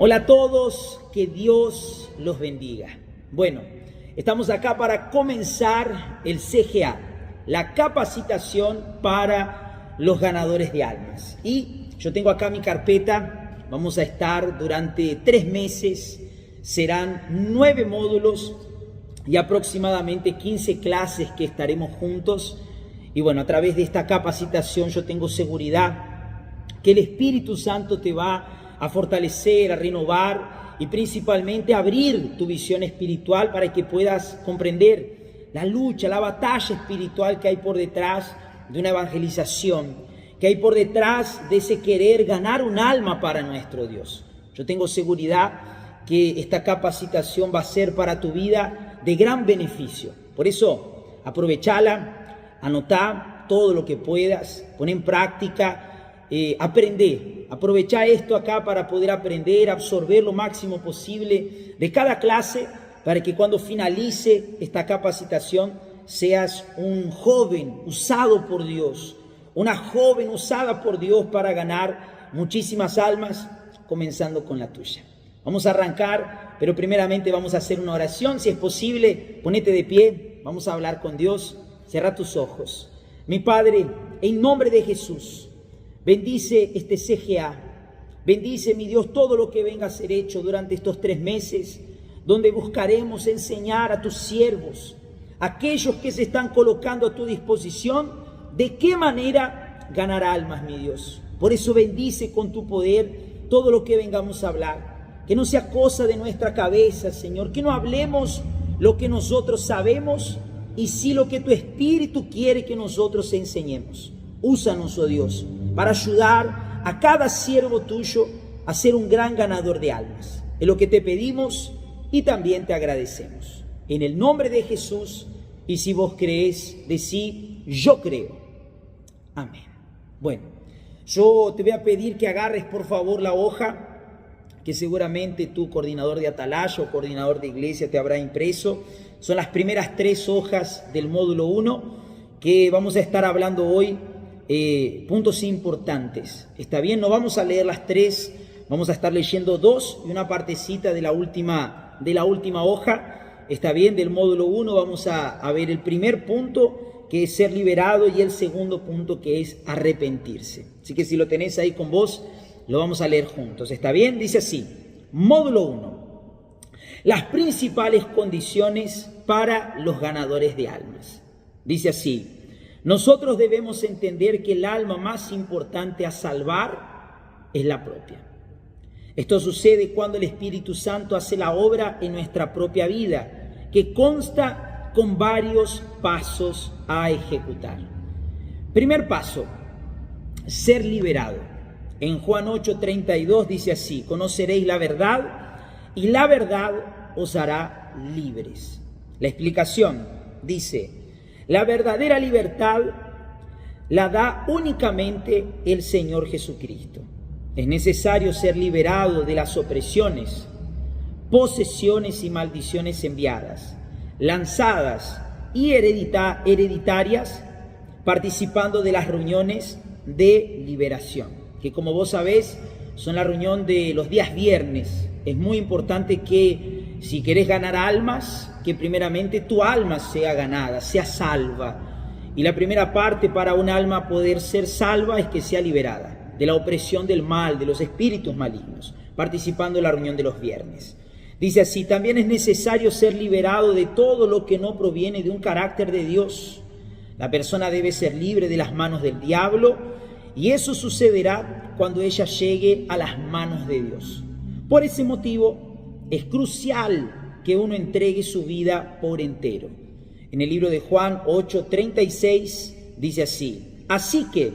Hola a todos, que Dios los bendiga. Bueno, estamos acá para comenzar el CGA, la capacitación para los ganadores de almas. Y yo tengo acá mi carpeta, vamos a estar durante 3 meses, serán 9 módulos y aproximadamente 15 clases que estaremos juntos. Y bueno, a través de esta capacitación yo tengo seguridad que el Espíritu Santo te va a fortalecer, a renovar y principalmente a abrir tu visión espiritual para que puedas comprender la lucha, la batalla espiritual que hay por detrás de una evangelización, que hay por detrás de ese querer ganar un alma para nuestro Dios. Yo tengo seguridad que esta capacitación va a ser para tu vida de gran beneficio. Por eso, aprovechala, anotá todo lo que puedas, pon en práctica. Aprender, aprovecha esto acá para poder aprender, absorber lo máximo posible de cada clase para que cuando finalice esta capacitación seas un joven usado por Dios, una joven usada por Dios para ganar muchísimas almas, comenzando con la tuya. Vamos a arrancar, pero primeramente vamos a hacer una oración. Si es posible, ponete de pie, vamos a hablar con Dios, cierra tus ojos. Mi Padre, en nombre de Jesús, bendice este CGA, bendice, mi Dios, todo lo que venga a ser hecho durante estos 3 meses, donde buscaremos enseñar a tus siervos, aquellos que se están colocando a tu disposición, de qué manera ganar almas, mi Dios. Por eso bendice con tu poder todo lo que vengamos a hablar, que no sea cosa de nuestra cabeza, Señor, que no hablemos lo que nosotros sabemos y sí lo que tu Espíritu quiere que nosotros enseñemos. Úsanos, oh Dios, para ayudar a cada siervo tuyo a ser un gran ganador de almas. Es lo que te pedimos y también te agradecemos. En el nombre de Jesús, y si vos creés, decí, yo creo. Amén. Bueno, yo te voy a pedir que agarres por favor la hoja que seguramente tu coordinador de atalaya o coordinador de iglesia te habrá impreso. Son las primeras 3 hojas del módulo 1 que vamos a estar hablando hoy. Puntos importantes. Está bien, no vamos a leer las 3, vamos a estar leyendo 2 y una partecita de la última hoja. Está bien, del módulo 1 vamos a ver el primer punto, que es ser liberado, y el segundo punto, que es arrepentirse. Así que si lo tenés ahí con vos, lo vamos a leer juntos. ¿Está bien? Dice así, módulo 1. Las principales condiciones para los ganadores de almas. Dice así: nosotros debemos entender que el alma más importante a salvar es la propia. Esto sucede cuando el Espíritu Santo hace la obra en nuestra propia vida, que consta con varios pasos a ejecutar. Primer paso, ser liberado. En Juan 8:32 dice así: conoceréis la verdad y la verdad os hará libres. La explicación dice: la verdadera libertad la da únicamente el Señor Jesucristo. Es necesario ser liberado de las opresiones, posesiones y maldiciones enviadas, lanzadas y hereditarias, participando de las reuniones de liberación, que como vos sabés son la reunión de los días viernes. Es muy importante que si querés ganar almas, que primeramente tu alma sea ganada, sea salva. Y la primera parte para un alma poder ser salva es que sea liberada de la opresión del mal, de los espíritus malignos, participando en la reunión de los viernes. Dice así: también es necesario ser liberado de todo lo que no proviene de un carácter de Dios. La persona debe ser libre de las manos del diablo, y eso sucederá cuando ella llegue a las manos de Dios. Por ese motivo es crucial que uno entregue su vida por entero. En el libro de Juan 8:36 dice así: así que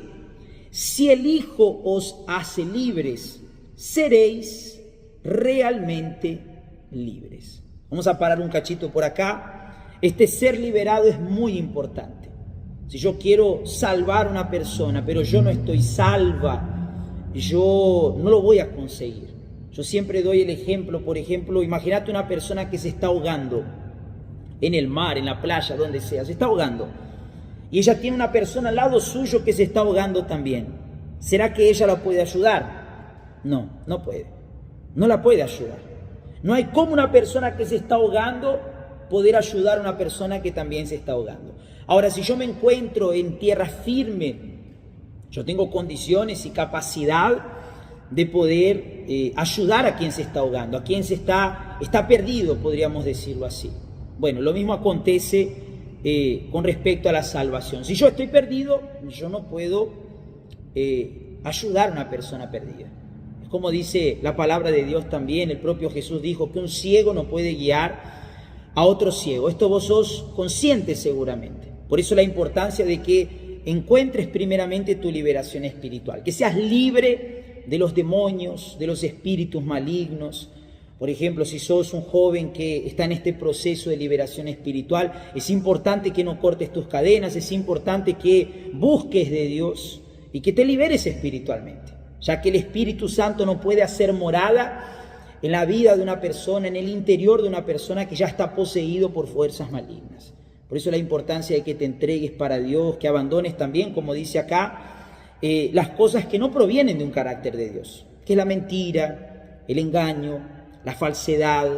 si el Hijo os hace libres, seréis realmente libres. Vamos a parar un cachito por acá. Este ser liberado es muy importante. Si yo quiero salvar a una persona, pero yo no estoy salva, yo no lo voy a conseguir. Yo siempre doy el ejemplo, por ejemplo, imagínate una persona que se está ahogando en el mar, en la playa, donde sea, se está ahogando. Y ella tiene una persona al lado suyo que se está ahogando también. ¿Será que ella la puede ayudar? No, no puede. no la puede ayudar. No hay como una persona que se está ahogando poder ayudar a una persona que también se está ahogando. Ahora, si yo me encuentro en tierra firme, yo tengo condiciones y capacidad de poder ayudar a quien se está ahogando, a quien está perdido, podríamos decirlo así. Bueno, lo mismo acontece con respecto a la salvación. Si yo estoy perdido, yo no puedo ayudar a una persona perdida. Es como dice la palabra de Dios también, el propio Jesús dijo que un ciego no puede guiar a otro ciego. Esto vos sos consciente seguramente. Por eso la importancia de que encuentres primeramente tu liberación espiritual, que seas libre de los demonios, de los espíritus malignos. Por ejemplo, si sos un joven que está en este proceso de liberación espiritual, es importante que no cortes tus cadenas, es importante que busques de Dios y que te liberes espiritualmente, ya que el Espíritu Santo no puede hacer morada en la vida de una persona, en el interior de una persona que ya está poseído por fuerzas malignas. Por eso la importancia de que te entregues para Dios, que abandones también, como dice acá, las cosas que no provienen de un carácter de Dios, que es la mentira, el engaño, la falsedad,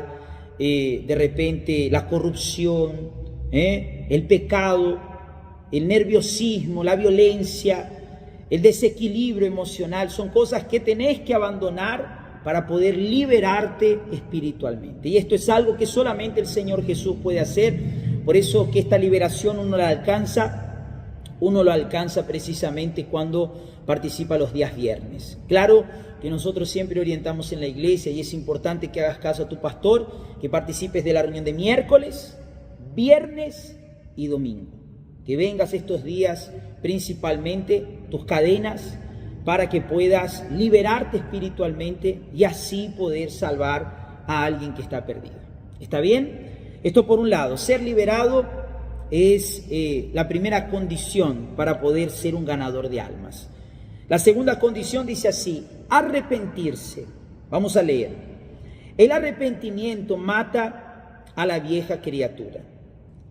de repente la corrupción, el pecado, el nerviosismo, la violencia, el desequilibrio emocional. Son cosas que tenés que abandonar para poder liberarte espiritualmente. Y esto es algo que solamente el Señor Jesús puede hacer. Por eso que esta liberación uno lo alcanza precisamente cuando participa los días viernes. Claro que nosotros siempre orientamos en la iglesia y es importante que hagas caso a tu pastor, que participes de la reunión de miércoles, viernes y domingo. Que vengas estos días principalmente, tus cadenas, para que puedas liberarte espiritualmente y así poder salvar a alguien que está perdido. ¿Está bien? Esto por un lado, ser liberado es la primera condición para poder ser un ganador de almas. La segunda condición dice así, arrepentirse. Vamos a leer. El arrepentimiento mata a la vieja criatura.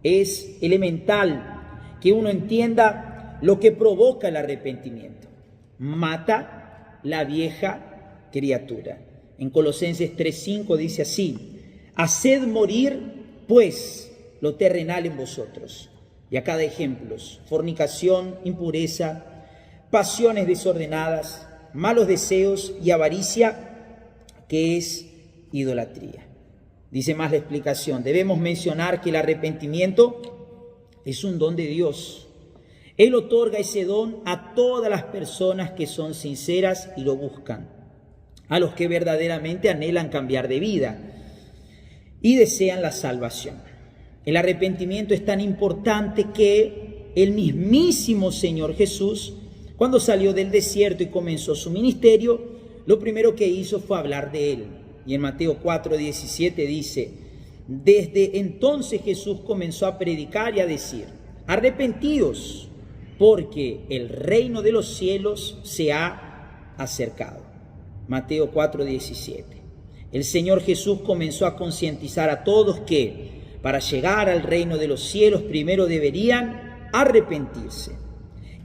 Es elemental que uno entienda lo que provoca el arrepentimiento. Mata la vieja criatura. En Colosenses 3:5 dice así, haced morir pues lo terrenal en vosotros. Y acá da ejemplos, fornicación, impureza, pasiones desordenadas, malos deseos y avaricia, que es idolatría. Dice más la explicación, debemos mencionar que el arrepentimiento es un don de Dios. Él otorga ese don a todas las personas que son sinceras y lo buscan, a los que verdaderamente anhelan cambiar de vida y desean la salvación. El arrepentimiento es tan importante que el mismísimo Señor Jesús, cuando salió del desierto y comenzó su ministerio, lo primero que hizo fue hablar de él. Y en Mateo 4:17 dice, desde entonces Jesús comenzó a predicar y a decir, arrepentíos, porque el reino de los cielos se ha acercado. Mateo 4:17. El Señor Jesús comenzó a concientizar a todos que para llegar al reino de los cielos primero deberían arrepentirse.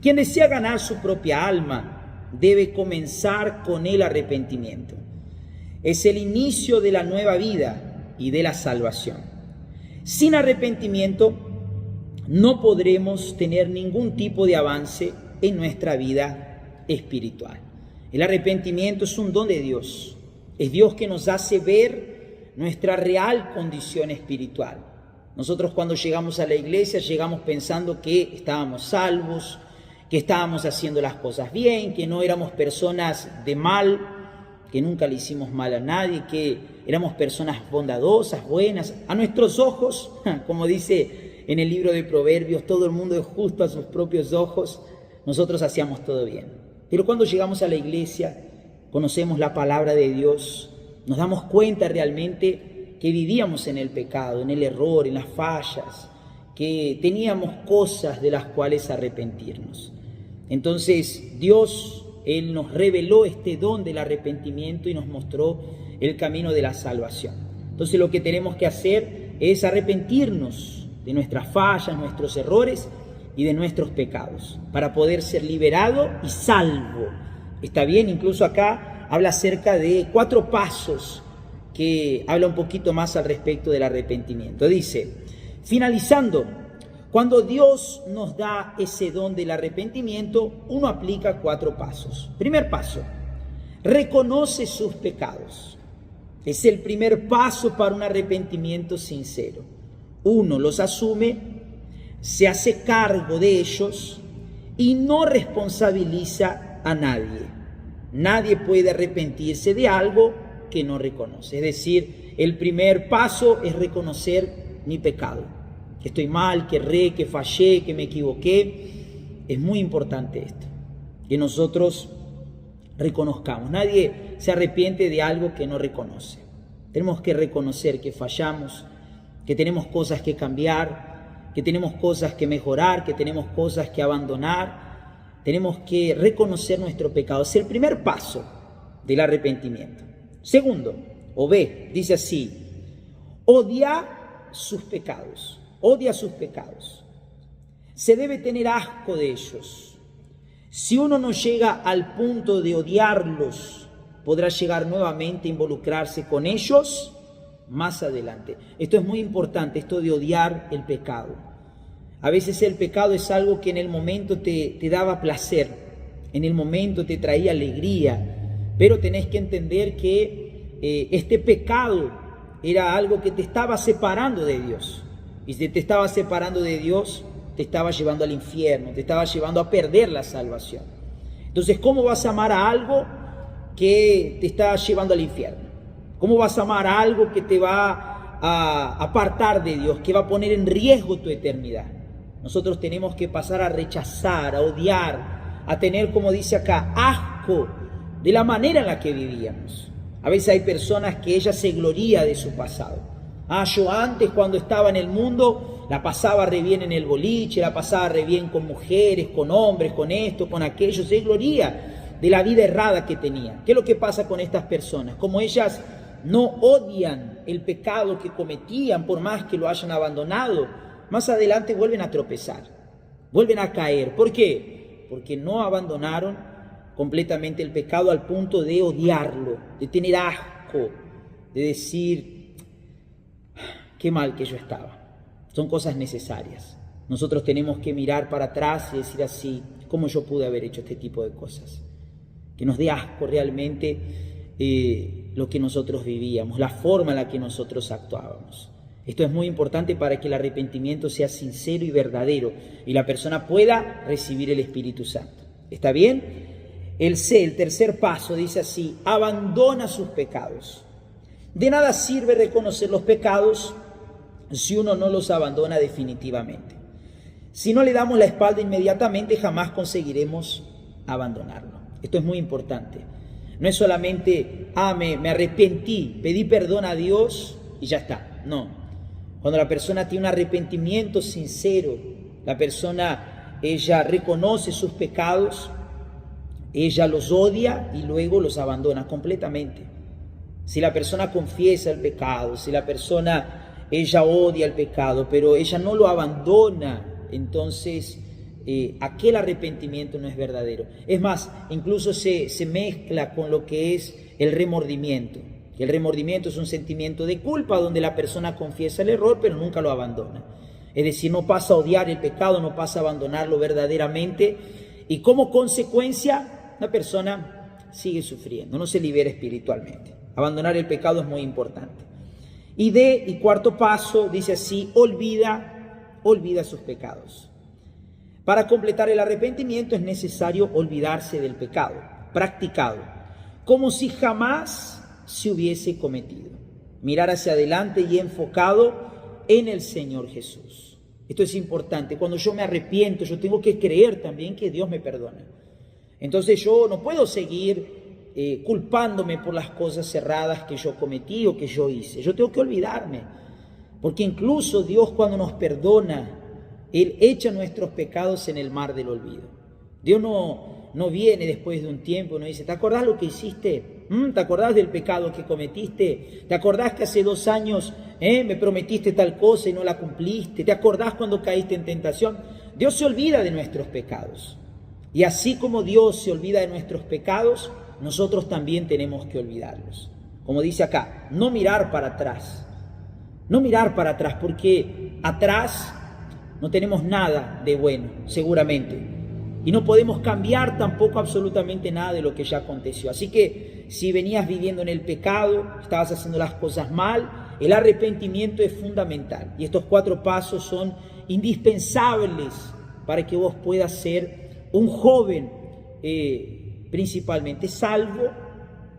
Quien desea ganar su propia alma debe comenzar con el arrepentimiento. Es el inicio de la nueva vida y de la salvación. Sin arrepentimiento no podremos tener ningún tipo de avance en nuestra vida espiritual. El arrepentimiento es un don de Dios. Es Dios que nos hace ver nuestra real condición espiritual. Nosotros cuando llegamos a la iglesia llegamos pensando que estábamos salvos, que estábamos haciendo las cosas bien, que no éramos personas de mal, que nunca le hicimos mal a nadie, que éramos personas bondadosas, buenas. A nuestros ojos, como dice en el libro de Proverbios, todo el mundo es justo a sus propios ojos, nosotros hacíamos todo bien. Pero cuando llegamos a la iglesia, conocemos la palabra de Dios, nos damos cuenta realmente que vivíamos en el pecado, en el error, en las fallas, que teníamos cosas de las cuales arrepentirnos. Entonces Dios, Él nos reveló este don del arrepentimiento y nos mostró el camino de la salvación. Entonces lo que tenemos que hacer es arrepentirnos de nuestras fallas, nuestros errores y de nuestros pecados, para poder ser liberado y salvo. Está bien, incluso acá habla acerca de 4 pasos que habla un poquito más al respecto del arrepentimiento. Dice, finalizando, cuando Dios nos da ese don del arrepentimiento, uno aplica 4 pasos. Primer paso, reconoce sus pecados. Es el primer paso para un arrepentimiento sincero. Uno los asume, se hace cargo de ellos y no responsabiliza a nadie. Nadie puede arrepentirse de algo que no reconoce. Es decir, el primer paso es reconocer mi pecado. Que estoy mal, que erré, que fallé, que me equivoqué. Es muy importante esto, que nosotros reconozcamos. Nadie se arrepiente de algo que no reconoce. Tenemos que reconocer que fallamos, que tenemos cosas que cambiar, que tenemos cosas que mejorar, que tenemos cosas que abandonar. Tenemos que reconocer nuestro pecado. Es el primer paso del arrepentimiento. Segundo, o B, dice así, odia sus pecados. Odia sus pecados. Se debe tener asco de ellos. Si uno no llega al punto de odiarlos, podrá llegar nuevamente a involucrarse con ellos más adelante. Esto es muy importante, esto de odiar el pecado. A veces el pecado es algo que en el momento te daba placer, en el momento te traía alegría, pero tenés que entender que este pecado era algo que te estaba separando de Dios. Y si te estaba separando de Dios, te estaba llevando al infierno, te estaba llevando a perder la salvación. Entonces, ¿cómo vas a amar a algo que te está llevando al infierno? ¿Cómo vas a amar a algo que te va a apartar de Dios, que va a poner en riesgo tu eternidad? Nosotros tenemos que pasar a rechazar, a odiar, a tener, como dice acá, asco de la manera en la que vivíamos. A veces hay personas que ella se gloría de su pasado. Yo antes, cuando estaba en el mundo, la pasaba re bien en el boliche, la pasaba re bien con mujeres, con hombres, con esto, con aquello. Se gloría de la vida errada que tenía. ¿Qué es lo que pasa con estas personas? Como ellas no odian el pecado que cometían, por más que lo hayan abandonado, más adelante vuelven a tropezar, vuelven a caer. ¿Por qué? Porque no abandonaron completamente el pecado al punto de odiarlo, de tener asco, de decir, qué mal que yo estaba. Son cosas necesarias. Nosotros tenemos que mirar para atrás y decir así, ¿cómo yo pude haber hecho este tipo de cosas? Que nos dé asco realmente lo que nosotros vivíamos, la forma en la que nosotros actuábamos. Esto es muy importante para que el arrepentimiento sea sincero y verdadero y la persona pueda recibir el Espíritu Santo. ¿Está bien? El tercer paso, dice así, abandona sus pecados. De nada sirve reconocer los pecados si uno no los abandona definitivamente. Si no le damos la espalda inmediatamente, jamás conseguiremos abandonarlo. Esto es muy importante. No es solamente, me arrepentí, pedí perdón a Dios y ya está. No. Cuando la persona tiene un arrepentimiento sincero, la persona, ella reconoce sus pecados, ella los odia y luego los abandona completamente. Si la persona confiesa el pecado, si la persona, ella odia el pecado, pero ella no lo abandona, entonces aquel arrepentimiento no es verdadero. Es más, incluso se mezcla con lo que es el remordimiento. El remordimiento es un sentimiento de culpa donde la persona confiesa el error, pero nunca lo abandona. Es decir, no pasa a odiar el pecado, no pasa a abandonarlo verdaderamente, y como consecuencia, la persona sigue sufriendo, no se libera espiritualmente. Abandonar el pecado es muy importante. Y cuarto paso, dice así, olvida sus pecados. Para completar el arrepentimiento es necesario olvidarse del pecado, practicado, como si jamás se hubiese cometido. Mirar hacia adelante y enfocado en el Señor Jesús. Esto es importante. Cuando yo me arrepiento, yo tengo que creer también que Dios me perdona. Entonces yo no puedo seguir culpándome por las cosas erradas que yo cometí o que yo hice. Yo tengo que olvidarme, porque incluso Dios, cuando nos perdona, Él echa nuestros pecados en el mar del olvido. Dios no viene después de un tiempo y nos dice, ¿te acordás lo que hiciste? ¿Te acordás del pecado que cometiste? ¿Te acordás que hace 2 años me prometiste tal cosa y no la cumpliste? ¿Te acordás cuando caíste en tentación? Dios se olvida de nuestros pecados. Y así como Dios se olvida de nuestros pecados, nosotros también tenemos que olvidarlos. Como dice acá, no mirar para atrás. No mirar para atrás, porque atrás no tenemos nada de bueno, seguramente. Y no podemos cambiar tampoco absolutamente nada de lo que ya aconteció. Así que si venías viviendo en el pecado, estabas haciendo las cosas mal, el arrepentimiento es fundamental. Y estos 4 pasos son indispensables para que vos puedas ser un joven principalmente salvo,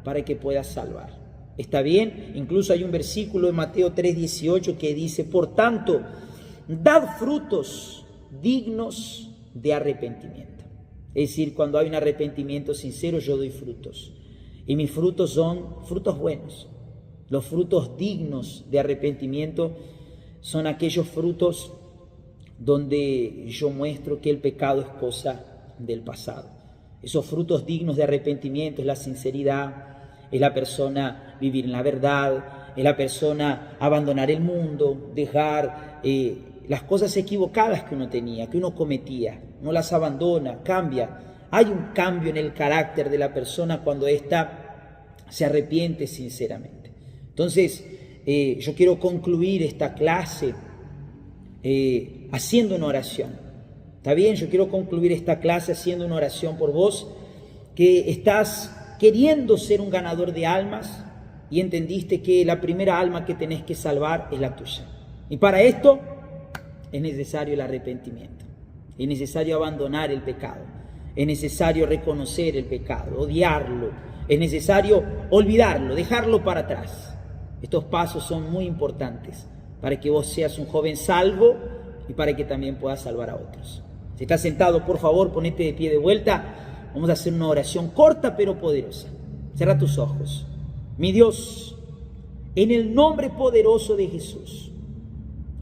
para que puedas salvar. ¿Está bien? Incluso hay un versículo en Mateo 3:18 que dice: por tanto, dad frutos dignos de arrepentimiento. Es decir, cuando hay un arrepentimiento sincero, yo doy frutos. Y mis frutos son frutos buenos. Los frutos dignos de arrepentimiento son aquellos frutos donde yo muestro que el pecado es cosa del pasado. Esos frutos dignos de arrepentimiento es la sinceridad, es la persona vivir en la verdad, es la persona abandonar el mundo, dejar las cosas equivocadas que uno tenía, que uno cometía, no las abandona, cambia. Hay un cambio en el carácter de la persona cuando ésta se arrepiente sinceramente. Entonces, yo quiero concluir esta clase haciendo una oración. ¿Está bien? Yo quiero concluir esta clase haciendo una oración por vos, que estás queriendo ser un ganador de almas y entendiste que la primera alma que tenés que salvar es la tuya. Y para esto es necesario el arrepentimiento, es necesario abandonar el pecado, es necesario reconocer el pecado, odiarlo, es necesario olvidarlo, dejarlo para atrás. Estos pasos son muy importantes para que vos seas un joven salvo y para que también puedas salvar a otros. Si estás sentado, por favor, ponete de pie de vuelta. Vamos a hacer una oración corta pero poderosa. Cierra tus ojos. Mi Dios, en el nombre poderoso de Jesús,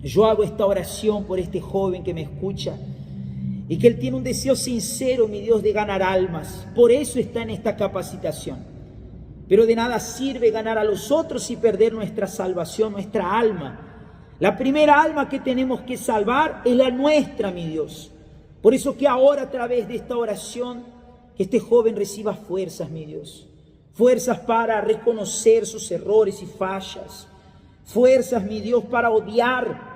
yo hago esta oración por este joven que me escucha y que él tiene un deseo sincero, mi Dios, de ganar almas. Por eso está en esta capacitación. Pero de nada sirve ganar a los otros y perder nuestra salvación, nuestra alma. La primera alma que tenemos que salvar es la nuestra, mi Dios. Por eso que ahora, a través de esta oración, que este joven reciba fuerzas, mi Dios. Fuerzas para reconocer sus errores y fallas. Fuerzas, mi Dios, para odiar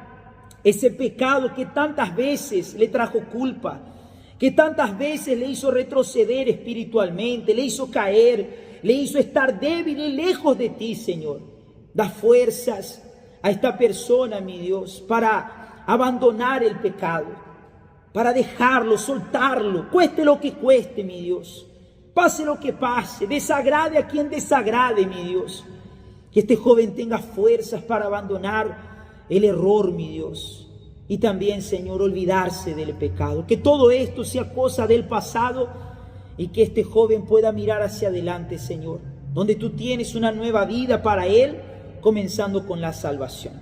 ese pecado que tantas veces le trajo culpa, que tantas veces le hizo retroceder espiritualmente, le hizo caer, le hizo estar débil y lejos de ti, Señor. Da fuerzas a esta persona, mi Dios, para abandonar el pecado, para dejarlo, soltarlo, cueste lo que cueste, mi Dios. Pase lo que pase, desagrade a quien desagrade, mi Dios. Que este joven tenga fuerzas para abandonar el error, mi Dios. Y también, Señor, olvidarse del pecado. Que todo esto sea cosa del pasado y que este joven pueda mirar hacia adelante, Señor, donde tú tienes una nueva vida para él, comenzando con la salvación.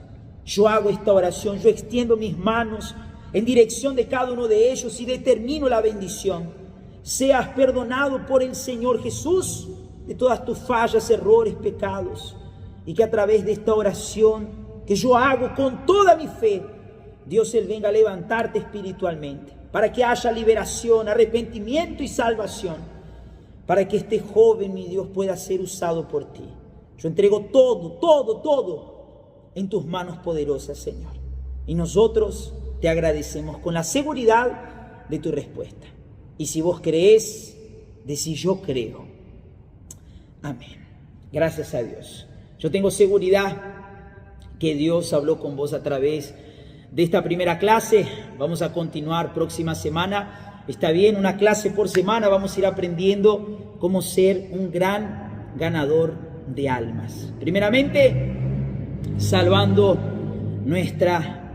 Yo hago esta oración, yo extiendo mis manos en dirección de cada uno de ellos y determino la bendición. Seas perdonado por el Señor Jesús de todas tus fallas, errores, pecados, y que a través de esta oración que yo hago con toda mi fe, Dios Él venga a levantarte espiritualmente, para que haya liberación, arrepentimiento y salvación, para que este joven, mi Dios, pueda ser usado por ti. Yo entrego todo en tus manos poderosas, Señor. Y nosotros te agradecemos con la seguridad de tu respuesta. Y si vos creés, decís yo creo. Amén. Gracias a Dios. Yo tengo seguridad que Dios habló con vos a través de esta primera clase. Vamos a continuar próxima semana. Está bien, una clase por semana. Vamos a ir aprendiendo cómo ser un gran ganador de almas. Primeramente, salvando nuestra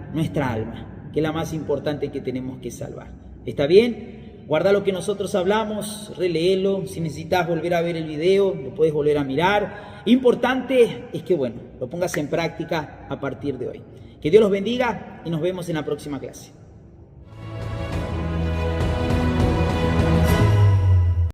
alma, que es la más importante que tenemos que salvar. ¿Está bien? Guarda lo que nosotros hablamos, releelo. Si necesitas volver a ver el video, lo puedes volver a mirar. Importante es que, lo pongas en práctica a partir de hoy. Que Dios los bendiga y nos vemos en la próxima clase.